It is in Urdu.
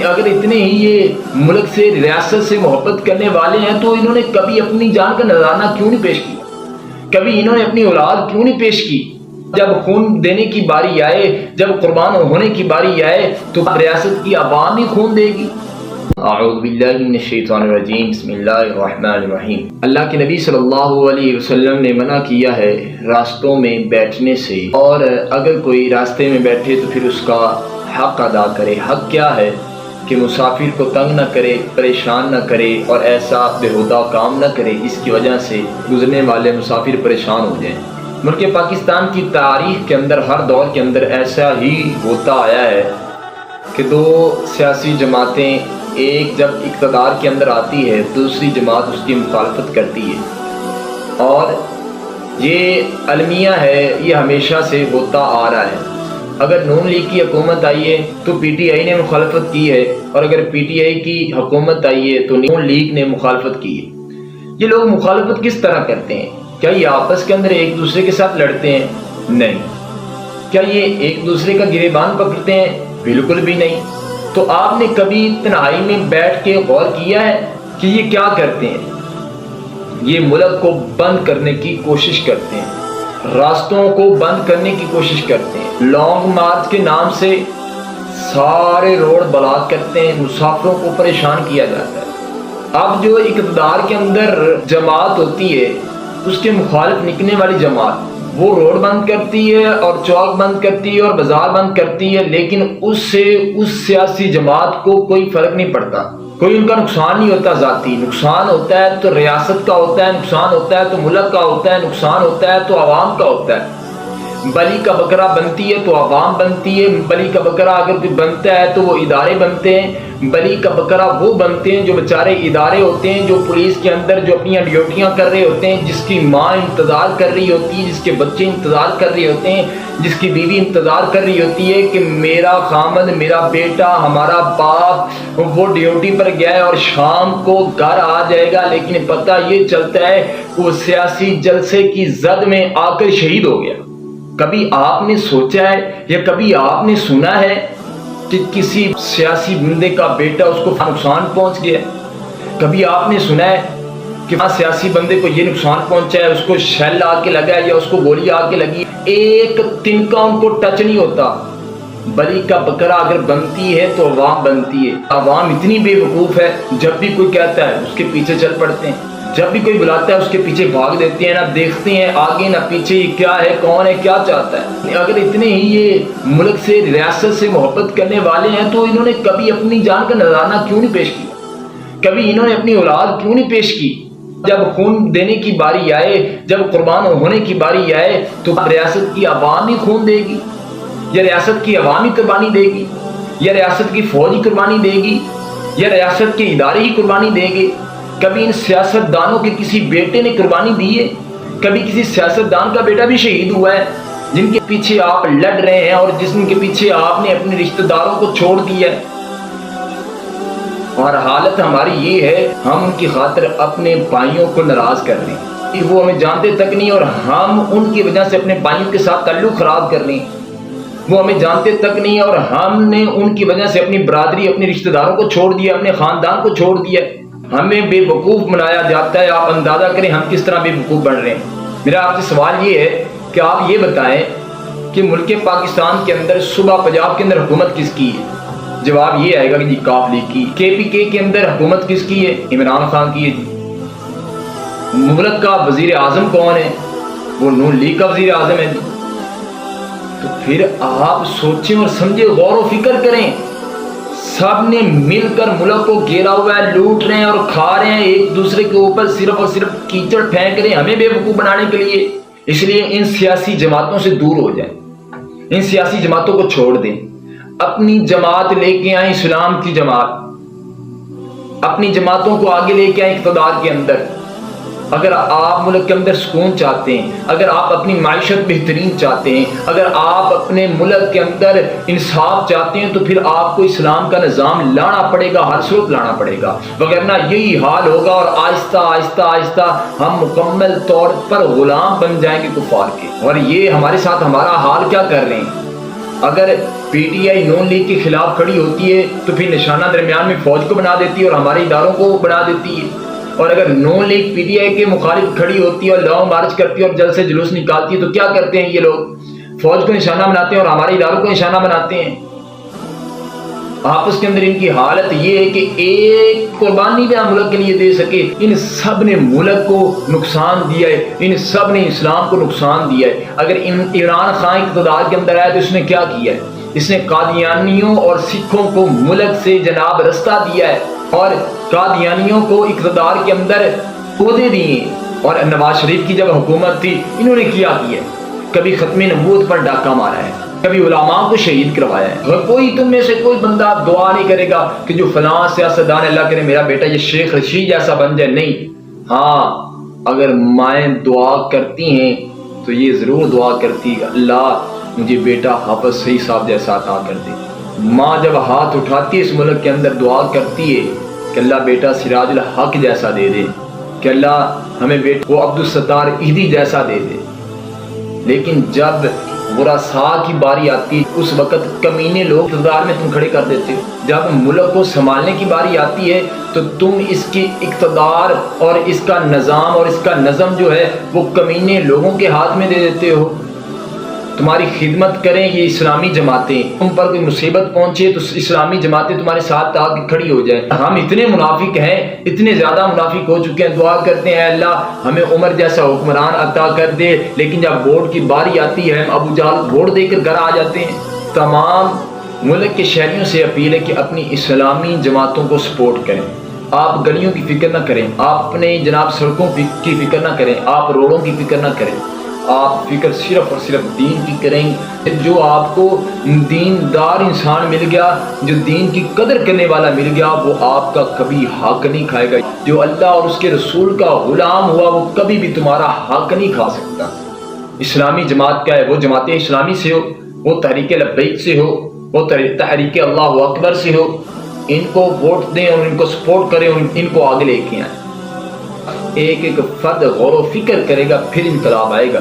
اگر اتنے ہی یہ ملک سے ریاست سے محبت کرنے والے ہیں تو انہوں نے کبھی اپنی جان کا نذرانہ کیوں نہیں پیش کیا؟ کبھی انہوں نے اپنی اولاد کیوں نہیں پیش کی؟ جب خون دینے کی باری آئے، جب قربان ہونے کی باری آئے تو ریاست کی عوام ہی خون دے گی۔ اعوذ باللہ من الشیطان الرجیم، بسم اللہ الرحمن الرحیم۔ اللہ کے نبی صلی اللہ علیہ وسلم نے منع کیا ہے راستوں میں بیٹھنے سے، اور اگر کوئی راستے میں بیٹھے تو پھر اس کا حق ادا کرے۔ حق کیا ہے؟ کہ مسافر کو تنگ نہ کرے، پریشان نہ کرے اور ایسا بےہودہ کام نہ کرے جس کی وجہ سے گزرنے والے مسافر پریشان ہو جائیں۔ ملک پاکستان کی تاریخ کے اندر ہر دور کے اندر ایسا ہی ہوتا آیا ہے کہ دو سیاسی جماعتیں ایک جب اقتدار کے اندر آتی ہے، دوسری جماعت اس کی مخالفت کرتی ہے، اور یہ المیہ ہے، یہ ہمیشہ سے ہوتا آ رہا ہے۔ اگر نون لیگ کی حکومت آئی ہے تو پی ٹی آئی نے مخالفت کی ہے، اور اگر پی ٹی آئی کی حکومت آئی ہے تو نون لیگ نے مخالفت کی ہے۔ یہ لوگ مخالفت کس طرح کرتے ہیں؟ کیا یہ آپس کے اندر ایک دوسرے کے ساتھ لڑتے ہیں؟ نہیں۔ کیا یہ ایک دوسرے کا گریبان پکڑتے ہیں؟ بالکل بھی نہیں۔ تو آپ نے کبھی تنہائی میں بیٹھ کے غور کیا ہے کہ یہ کیا کرتے ہیں؟ یہ ملک کو بند کرنے کی کوشش کرتے ہیں، راستوں کو بند کرنے کی کوشش کرتے ہیں، لانگ مارچ کے نام سے سارے روڈ بلاک کرتے ہیں، مسافروں کو پریشان کیا جاتا ہے۔ اب جو اقتدار کے اندر جماعت ہوتی ہے، اس کے مخالف نکلنے والی جماعت وہ روڈ بند کرتی ہے اور چوک بند کرتی ہے اور بازار بند کرتی ہے، لیکن اس سے اس سیاسی جماعت کو کوئی فرق نہیں پڑتا، کوئی ان کا نقصان نہیں ہوتا۔ ذاتی نقصان ہوتا ہے تو ریاست کا ہوتا ہے، نقصان ہوتا ہے تو ملک کا ہوتا ہے، نقصان ہوتا ہے تو عوام کا ہوتا ہے۔ بلی کا بکرا بنتی ہے تو عوام بنتی ہے، بلی کا بکرا اگر کوئی بنتا ہے تو وہ ادارے بنتے ہیں، بلی کا بکرا وہ بنتے ہیں جو بیچارے ادارے ہوتے ہیں، جو پولیس کے اندر جو اپنی ڈیوٹیاں کر رہے ہوتے ہیں، جس کی ماں انتظار کر رہی ہوتی ہے، جس کے بچے انتظار کر رہے ہوتے ہیں، جس کی بیوی انتظار کر رہی ہوتی ہے کہ میرا خامد، میرا بیٹا، ہمارا باپ وہ ڈیوٹی پر گیا ہے اور شام کو گھر آ جائے گا، لیکن پتہ یہ چلتا ہے کہ وہ سیاسی جلسے کی زد میں آ کر شہید ہو گیا۔ کبھی آپ نے سوچا ہے یا کبھی آپ نے سنا ہے کہ کسی سیاسی بندے کا بیٹا اس کو نقصان پہنچ گیا؟ کبھی آپ نے سنا ہے کہ سیاسی بندے کو یہ نقصان پہنچا ہے، اس کو شیل آ کے لگا ہے یا اس کو گولی آ کے لگی؟ ایک تنکا ان کو ٹچ نہیں ہوتا۔ بلی کا بکرا اگر بنتی ہے تو عوام بنتی ہے۔ عوام اتنی بے وقوف ہے، جب بھی کوئی کہتا ہے اس کے پیچھے چل پڑتے ہیں، جب بھی کوئی بلاتا ہے اس کے پیچھے بھاگ دیتے ہیں، نہ دیکھتے ہیں آگے نہ پیچھے کیا ہے، کون ہے، کیا چاہتا ہے۔ اگر اتنے ہی یہ ملک سے ریاست سے محبت کرنے والے ہیں تو انہوں نے کبھی اپنی جان کا نذرانہ کیوں نہیں پیش کیا؟ کبھی انہوں نے اپنی اولاد کیوں نہیں پیش کی؟ جب خون دینے کی باری آئے، جب قربان ہونے کی باری آئے تو ریاست کی عوام ہی خون دے گی، یا ریاست کی عوام ہی قربانی دے گی، یا ریاست کی فوج ہی قربانی دے گی، یا ریاست کے ادارے ہی قربانی دیں گے؟ کبھی ان سیاست دانوں کے کسی بیٹے نے قربانی دی ہے؟ کبھی کسی سیاست دان کا بیٹا بھی شہید ہوا ہے جن کے پیچھے آپ لڑ رہے ہیں اور جن کے پیچھے آپ نے اپنے رشتہ داروں کو چھوڑ دیا ہے؟ اور حالت ہماری یہ ہے، ہم ان کی خاطر اپنے بھائیوں کو ناراض کر رہے ہیں، وہ ہمیں جانتے تک نہیں، اور ہم ان کی وجہ سے اپنے بھائیوں کے ساتھ تعلق خراب کر رہے ہیں۔ وہ ہمیں جانتے تک نہیں اور ہم نے ان کی وجہ سے اپنی برادری، اپنے رشتہ داروں کو چھوڑ دیا، اپنے خاندان کو چھوڑ دیا۔ ہمیں بے وقوف بنایا جاتا ہے۔ آپ اندازہ کریں ہم کس طرح بے وقوف بن رہے ہیں۔ میرا آپ سے سوال یہ ہے کہ آپ یہ بتائیں کہ ملک پاکستان کے اندر صوبہ پنجاب کے اندر حکومت کس کی ہے؟ جواب یہ آئے گا کہ جی کاف لیگ کی۔ KPK کے اندر حکومت کس کی ہے؟ عمران خان کی ہے جی۔ ملک کا وزیر اعظم کون ہے؟ وہ نون لیگ کا وزیر اعظم ہے جی۔ تو پھر آپ سوچیں اور سمجھیں، غور و فکر کریں۔ سب نے مل کر ملک کو گھیرا ہوا ہے، لوٹ رہے ہیں اور کھا رہے ہیں، ایک دوسرے کے اوپر صرف اور صرف کیچڑ پھینک رہے ہیں ہمیں بے وقوف بنانے کے لیے۔ اس لیے ان سیاسی جماعتوں سے دور ہو جائیں، ان سیاسی جماعتوں کو چھوڑ دیں، اپنی جماعت لے کے آئیں، اسلام کی جماعت، اپنی جماعتوں کو آگے لے کے آئیں اقتدار کے اندر۔ اگر آپ ملک کے اندر سکون چاہتے ہیں، اگر آپ اپنی معیشت بہترین چاہتے ہیں، اگر آپ اپنے ملک کے اندر انصاف چاہتے ہیں، تو پھر آپ کو اسلام کا نظام لانا پڑے گا، ہر صورت لانا پڑے گا، وگرنہ یہی حال ہوگا اور آہستہ آہستہ آہستہ ہم مکمل طور پر غلام بن جائیں گے کفار کے۔ اور یہ ہمارے ساتھ ہمارا حال کیا کر رہے ہیں؟ اگر P T I known league کے خلاف کھڑی ہوتی ہے تو پھر نشانہ درمیان میں فوج کو بنا دیتی ہے اور ہمارے اداروں کو بنا دیتی ہے، اور اگر نون لیگ پی ٹی آئی کے مخالف کھڑی ہوتی ہے اور لانگ مارچ کرتی ہے اور جلد سے جلوس نکالتی ہے تو کیا کرتے ہیں یہ لوگ؟ فوج کو نشانہ بناتے ہیں اور ہمارے اداروں کو نشانہ بناتے ہیں۔ آپس کے اندر ان کی حالت یہ ہے کہ ایک قربانی بھی ملک کے لیے دے سکے، ان سب نے ملک کو نقصان دیا ہے، ان سب نے اسلام کو نقصان دیا ہے۔ اگر عمران خان اقتدار کے اندر آیا تو اس نے کیا کیا ہے؟ اس نے قادیانیوں اور سکھوں کو ملک سے جناب رستہ دیا ہے اور قادیانیوں کو اقتدار کے اندر عہدے دیے، اور نواز شریف کی جب حکومت تھی انہوں نے کیا ہے؟ کبھی ختم نبوت پر ڈاکہ مارا ہے، کبھی علماء کو شہید کروایا ہے۔ اور کوئی تم میں سے کوئی بندہ دعا نہیں کرے گا کہ جو فلاں سیاستدان اللہ کرے میرا بیٹا یہ شیخ رشید جیسا بن جائے، نہیں۔ ہاں اگر مائیں دعا کرتی ہیں تو یہ ضرور دعا کرتی ہے اللہ مجھے بیٹا حافظ سعید صاحب جیسا عطا کر دے۔ ماں جب ہاتھ اٹھاتی ہے اس ملک کے اندر دعا کرتی ہے کہ اللہ بیٹا سراج الحق جیسا دے دے، کہ اللہ ہمیں بیٹا وہ عبدالستار ایدی جیسا دے دے۔ لیکن جب ورثاء کی باری آتی اس وقت کمینے لوگ اقتدار میں تم کھڑے کر دیتے ہو۔ جب ملک کو سنبھالنے کی باری آتی ہے تو تم اس کی اقتدار اور اس کا نظام اور اس کا نظم جو ہے وہ کمینے لوگوں کے ہاتھ میں دے دیتے ہو۔ تمہاری خدمت کریں یہ اسلامی جماعتیں، تم پر کوئی مصیبت پہنچے تو اسلامی جماعتیں تمہارے ساتھ آ کے کھڑی ہو جائیں۔ ہم اتنے منافق ہیں، اتنے زیادہ منافق ہو چکے ہیں، دعا کرتے ہیں اللہ ہمیں عمر جیسا حکمران عطا کر دے، لیکن جب ووٹ کی باری آتی ہے ہم ابو جہل ووٹ دے کر گھر آ جاتے ہیں۔ تمام ملک کے شہریوں سے اپیل ہے کہ اپنی اسلامی جماعتوں کو سپورٹ کریں۔ آپ گلیوں کی فکر نہ کریں، آپ اپنے جناب سڑکوں کی فکر نہ کریں، آپ روڈوں کی فکر نہ کریں، آپ فکر صرف اور صرف دین کی کریں۔ جو آپ کو دیندار انسان مل گیا، جو دین کی قدر کرنے والا مل گیا، وہ آپ کا کبھی حق نہیں کھائے گا۔ جو اللہ اور اس کے رسول کا غلام ہوا وہ کبھی بھی تمہارا حق نہیں کھا سکتا۔ اسلامی جماعت کیا ہے؟ وہ جماعت اسلامی سے ہو، وہ تحریک لبیک سے ہو، وہ تحریک اللہ اکبر سے ہو، ان کو ووٹ دیں اور ان کو سپورٹ کریں اور ان کو آگے لے کے آئیں۔ ایک ایک فرد غور و فکر کرے گا پھر انقلاب آئے گا۔